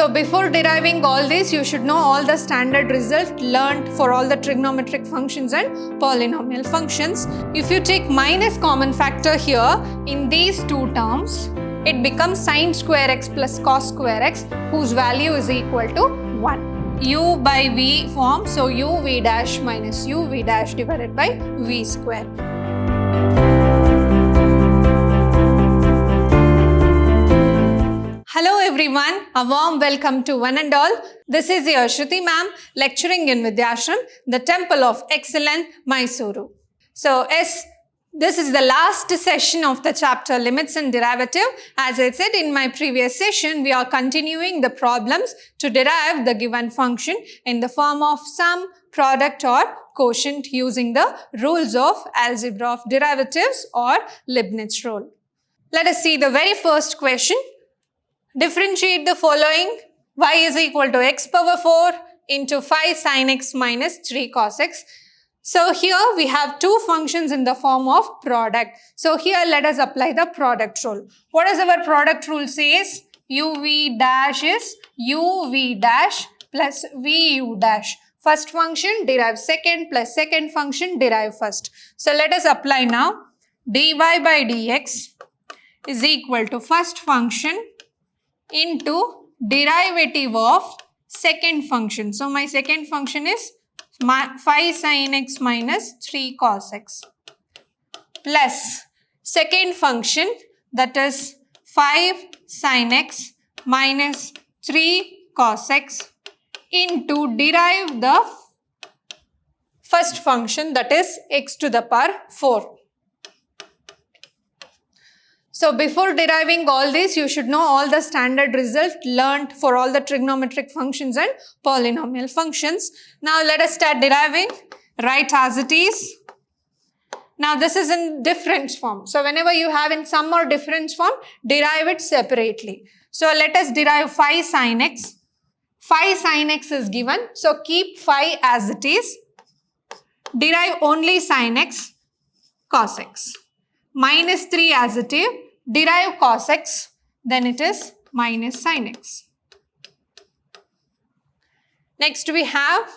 So before deriving all this, you should know all the standard results learned for all the trigonometric functions and polynomial functions. If you take minus common factor here in these two terms, it becomes sin square x plus cos square x, whose value is equal to 1. U by v forms, so uv dash minus uv dash divided by v square. Hello everyone, a warm welcome to one and all. This is your Shruti ma'am lecturing in Vidhyaashram, the Temple of Excellence, Mysuru. So this is the last session of the chapter Limits and Derivative. As I said in my previous session, we are continuing the problems to derive the given function in the form of sum, product or quotient using the rules of algebra of derivatives or Leibniz rule. Let us see the very first question. Differentiate the following: y is equal to x power 4 into 5 sin x minus 3 cos x. So here we have two functions in the form of product. So here let us apply the product rule. What does our product rule says? uv dash is uv dash plus vu dash. First function derive second plus second function derive first. So let us apply now. dy by dx is equal to first function into derivative of second function. So my second function is 5 sin x minus 3 cos x plus second function, that is 5 sin x minus 3 cos x into derive the first function, that is x to the power 4. So before deriving all this, you should know all the standard results learned for all the trigonometric functions and polynomial functions. Now let us start deriving. Write as it is. Now this is in difference form. So whenever you have in sum or difference form, derive it separately. So let us derive 5 sin x. 5 sin x is given. So keep 5 as it is. Derive only sin x cos x. Minus 3 as it is. Derive cos x, then it is minus sin x. Next we have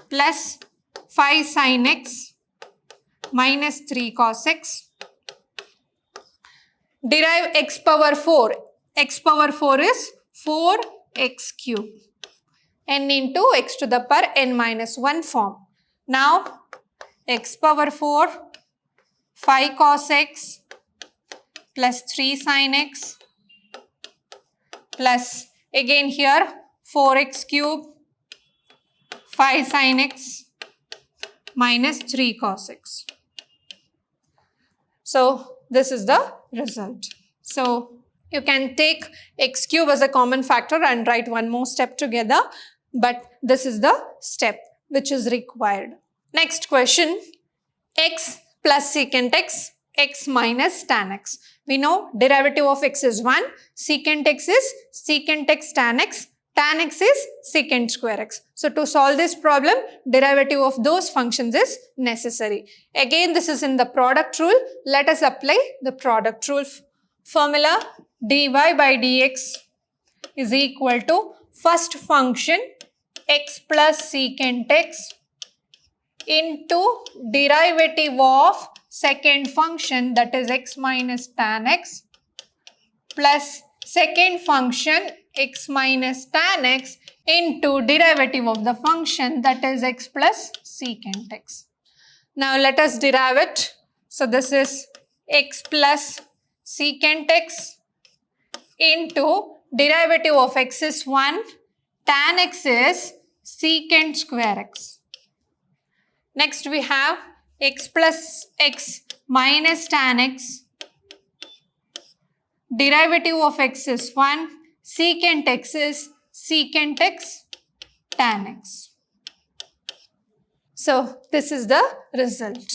plus 5 sin x minus 3 cos x. Derive x power 4. X power 4 is 4x cube. N into x to the power n minus 1 form. Now x power 4, 5 cos x plus 3 sin x plus again here 4x cube 5 sin x minus 3 cos x. So this is the result. So you can take x cube as a common factor and write one more step together, but this is the step which is required. Next question, x plus secant x, x minus tan x. We know derivative of x is 1, secant x is secant x tan x is secant square x. So to solve this problem, derivative of those functions is necessary. Again, this is in the product rule. Let us apply the product rule formula. dy by dx is equal to first function x plus secant x into derivative of second function, that is x minus tan x plus second function x minus tan x into derivative of the function, that is x plus secant x. Now let us derive it. So this is x plus secant x into derivative of x is 1, tan x is secant square x. Next we have x plus x minus tan x, derivative of x is 1, secant x is secant x tan x. So this is the result.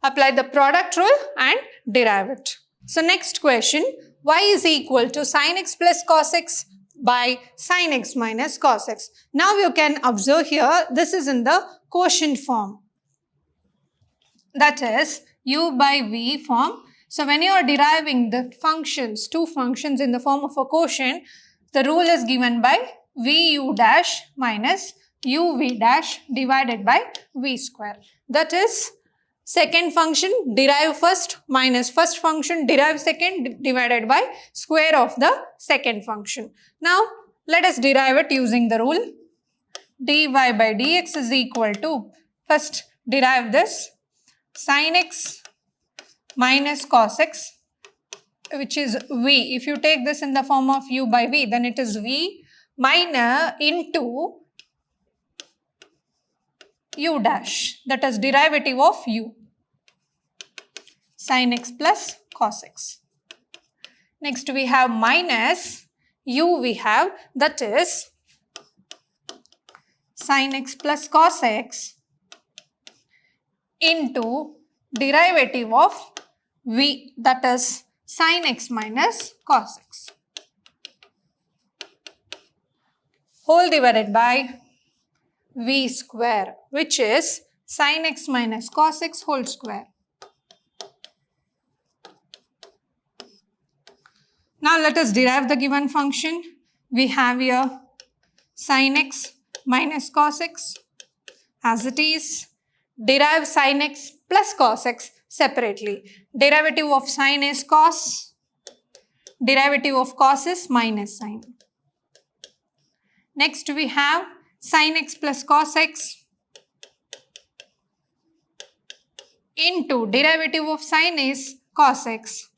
Apply the product rule and derive it. So next question, y is equal to sin x plus cos x by sin x minus cos x. Now you can observe here, this is in the quotient form. That is u by v form. So when you are deriving the functions, two functions in the form of a quotient, the rule is given by VU dash minus UV dash divided by V square. That is, second function derive first minus first function derive second divided by square of the second function. Now, let us derive it using the rule. Dy by dx is equal to, first derive this, sin x minus cos x, which is V. If you take this in the form of U by V, then it is V minus into U dash, that is derivative of U, sin x plus cos x. Next we have minus U we have, that is sin x plus cos x into derivative of V, that is sin x minus cos x, whole divided by V square, which is sin x minus cos x whole square. Now let us derive the given function. We have here sin x minus cos x as it is. Derive sin x plus cos x separately. Derivative of sin is cos. Derivative of cos is minus sin. Next we have sin x plus cos x into derivative of sin is cos x.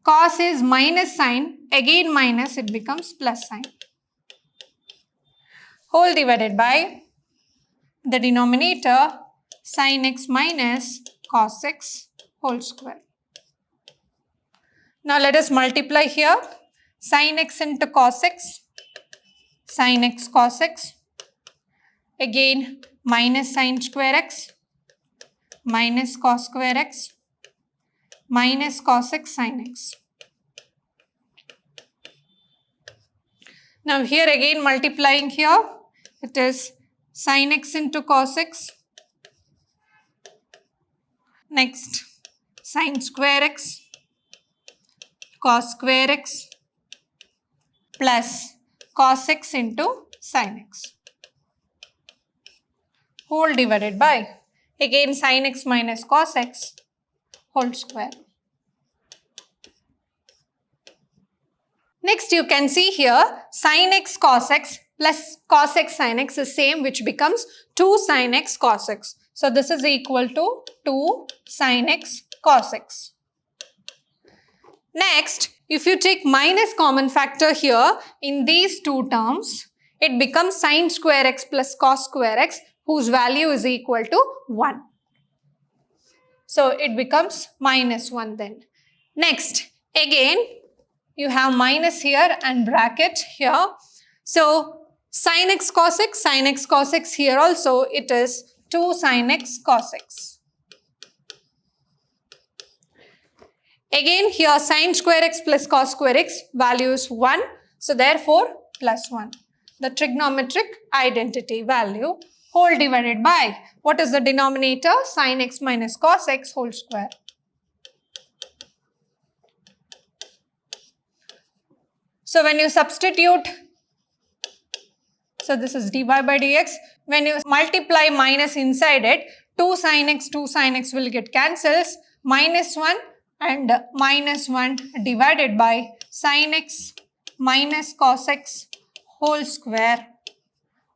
Cos is minus sin, again minus, it becomes plus sin. Whole divided by the denominator sin x minus cos x whole square. Now let us multiply here. Sin x into cos x, sin x cos x, again minus sin square x, minus cos square x, minus cos x sin x. Now here again multiplying here, it is sin x into cos x, next sin square x, cos square x plus cos x into sin x, whole divided by again sin x minus cos x whole square. Next you can see here sin x cos x plus cos x sin x is same, which becomes 2 sin x cos x. So this is equal to 2 sin x cos x. Next, if you take minus common factor here in these two terms, it becomes sin square x plus cos square x, whose value is equal to 1. So it becomes minus 1 then. Next, again you have minus here and bracket here. So sin x cos x here also it is 2 sin x cos x. Again here sin square x plus cos square x value is 1. So therefore plus 1. The trigonometric identity value whole divided by, what is the denominator? Sin x minus cos x whole square. So when you substitute, so this is dy by dx, when you multiply minus inside it, 2 sin x will get cancels, minus 1 and minus 1 divided by sin x minus cos x whole square,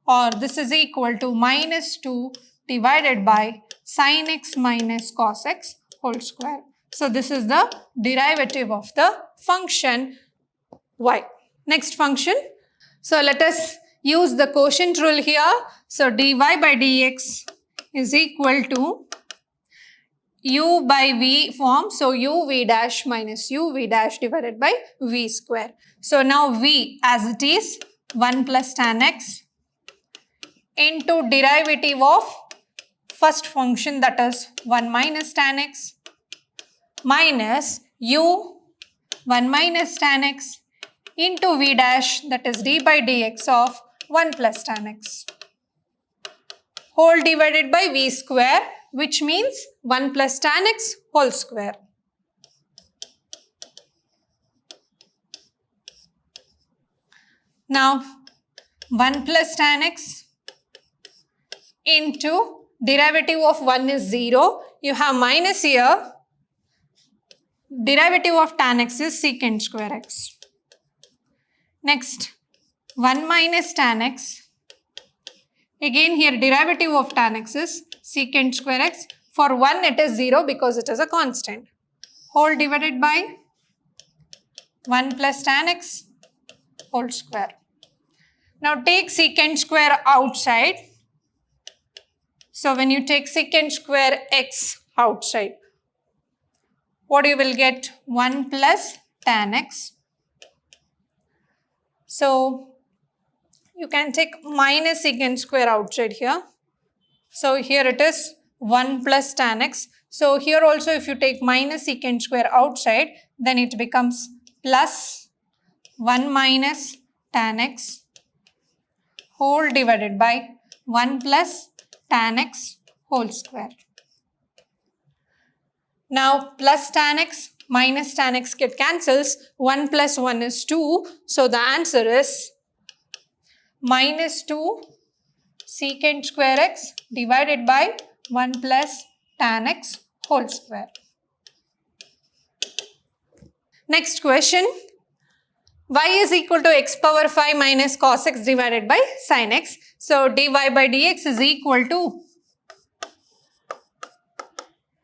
or this is equal to minus 2 divided by sin x minus cos x whole square. So this is the derivative of the function y. Next function. So let us use the quotient rule here. So dy by dx is equal to u by v form. So uv dash minus uv dash divided by v square. So now v as it is 1 plus tan x into derivative of first function, that is 1 minus tan x, minus u 1 minus tan x into v dash, that is d by dx of 1 plus tan x, whole divided by v square, which means 1 plus tan x whole square. Now 1 plus tan x into derivative of 1 is 0. You have minus here. Derivative of tan x is secant square x. Next 1 minus tan x. Again here derivative of tan x is secant square x. For 1 it is 0 because it is a constant. Whole divided by 1 plus tan x whole square. Now take secant square outside. So when you take secant square x outside, what you will get? 1 plus tan x. So you can take minus secant square outside here. So here it is 1 plus tan x. So here also if you take minus secant square outside, then it becomes plus 1 minus tan x whole divided by 1 plus tan x whole square. Now plus tan x minus tan x get cancels. 1 plus 1 is 2. So the answer is minus 2 secant square x divided by 1 plus tan x whole square. Next question. Y is equal to x power 5 minus cos x divided by sin x. So dy by dx is equal to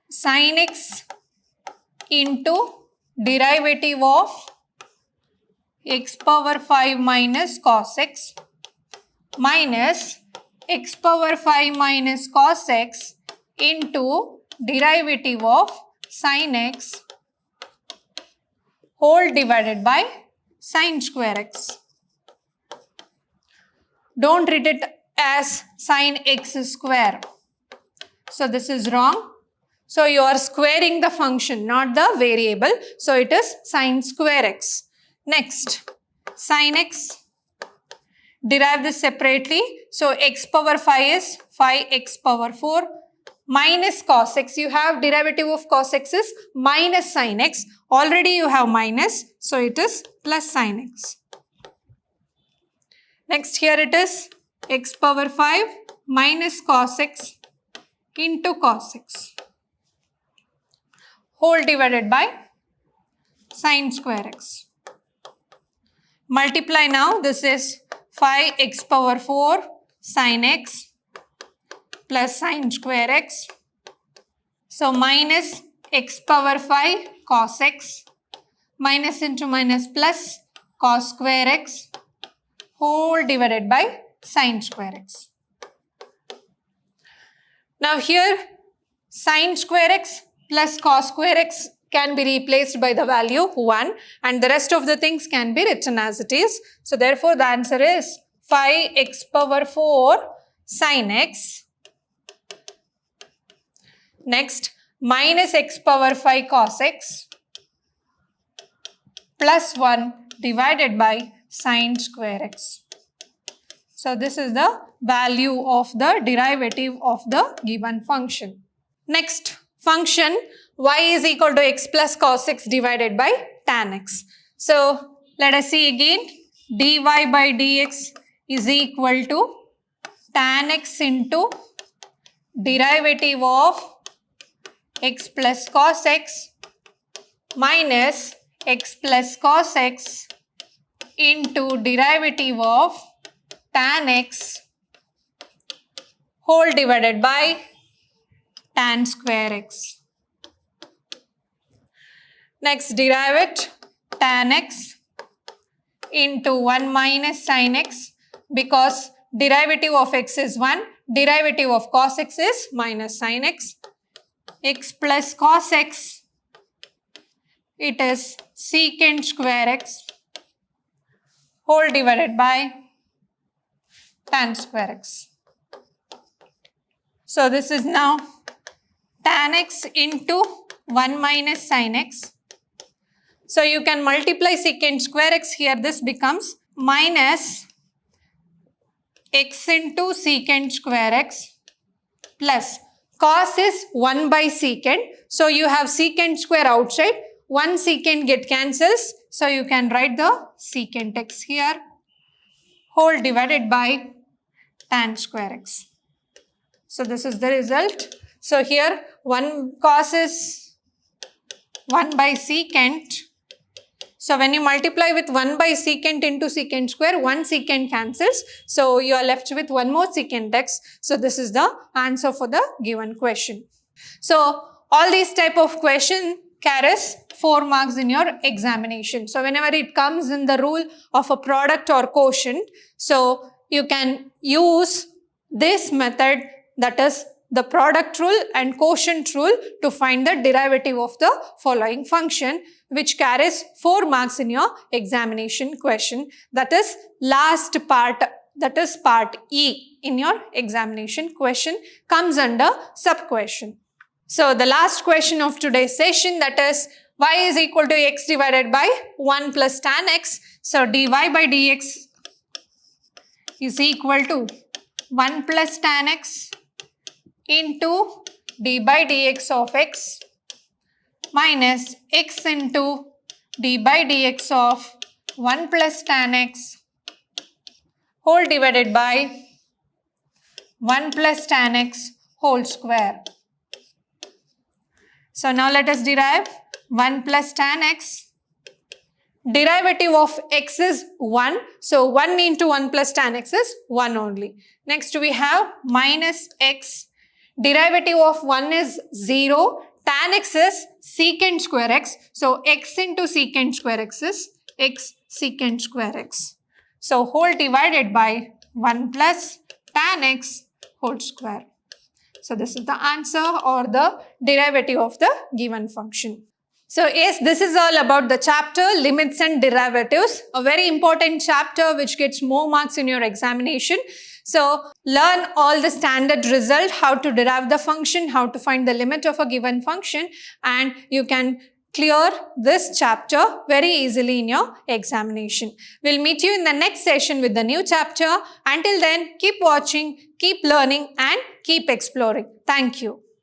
sin x into derivative of x power 5 minus cos x minus x power 5 minus cos x into derivative of sin x whole divided by sin square x. Don't read it as sin x square. So this is wrong. So you are squaring the function, not the variable. So it is sin square x. Next, sin x. Derive this separately. So x power 5 is 5x power 4 minus cos x. You have derivative of cos x is minus sin x. Already you have minus. So it is plus sin x. Next here it is x power 5 minus cos x into cos x whole divided by sin square x. Multiply now. This is 5x power 4 sin x plus sin square x. So minus x power 5 cos x minus into minus plus cos square x whole divided by sin square x. Now here sin square x plus cos square x can be replaced by the value 1 and the rest of the things can be written as it is. So therefore the answer is 5x power 4 sin x. Next minus x power 5 cos x plus 1 divided by sin square x. So this is the value of the derivative of the given function. Next function y is equal to x plus cos x divided by tan x. So let us see again. Dy by dx is equal to tan x into derivative of x plus cos x minus x plus cos x into derivative of tan x whole divided by tan square x. Next derive it, tan x into 1 minus sin x, because derivative of x is 1, derivative of cos x is minus sin x. X plus cos x, it is secant square x whole divided by tan square x. So this is now tan x into 1 minus sin x. So you can multiply secant square x here. This becomes minus x into secant square x plus cos is 1 by secant. So you have secant square outside. 1 secant get cancels. So you can write the secant x here whole divided by tan square x. So this is the result. So here 1 cos is 1 by secant. So when you multiply with 1 by secant into secant square, 1 secant cancels. So you are left with 1 more secant x. So this is the answer for the given question. So all these type of question carries 4 marks in your examination. So whenever it comes in the rule of a product or quotient, so you can use this method, that is the product rule and quotient rule, to find the derivative of the following function, which carries 4 marks in your examination question. That is last part, that is part E in your examination question, comes under sub-question. So the last question of today's session, that is y is equal to x divided by 1 plus tan x. So dy by dx is equal to 1 plus tan x into d by dx of x minus x into d by dx of 1 plus tan x whole divided by 1 plus tan x whole square. So now let us derive 1 plus tan x. Derivative of x is 1. So 1 into 1 plus tan x is 1 only. Next we have minus x. Derivative of 1 is 0. Tan x is secant square x. So x into secant square x is x secant square x. So whole divided by 1 plus tan x whole square. So this is the answer or the derivative of the given function. So yes, this is all about the chapter limits and derivatives, a very important chapter which gets more marks in your examination. So learn all the standard result, how to derive the function, how to find the limit of a given function, and you can clear this chapter very easily in your examination. We'll meet you in the next session with the new chapter. Until then, keep watching, keep learning and keep exploring. Thank you.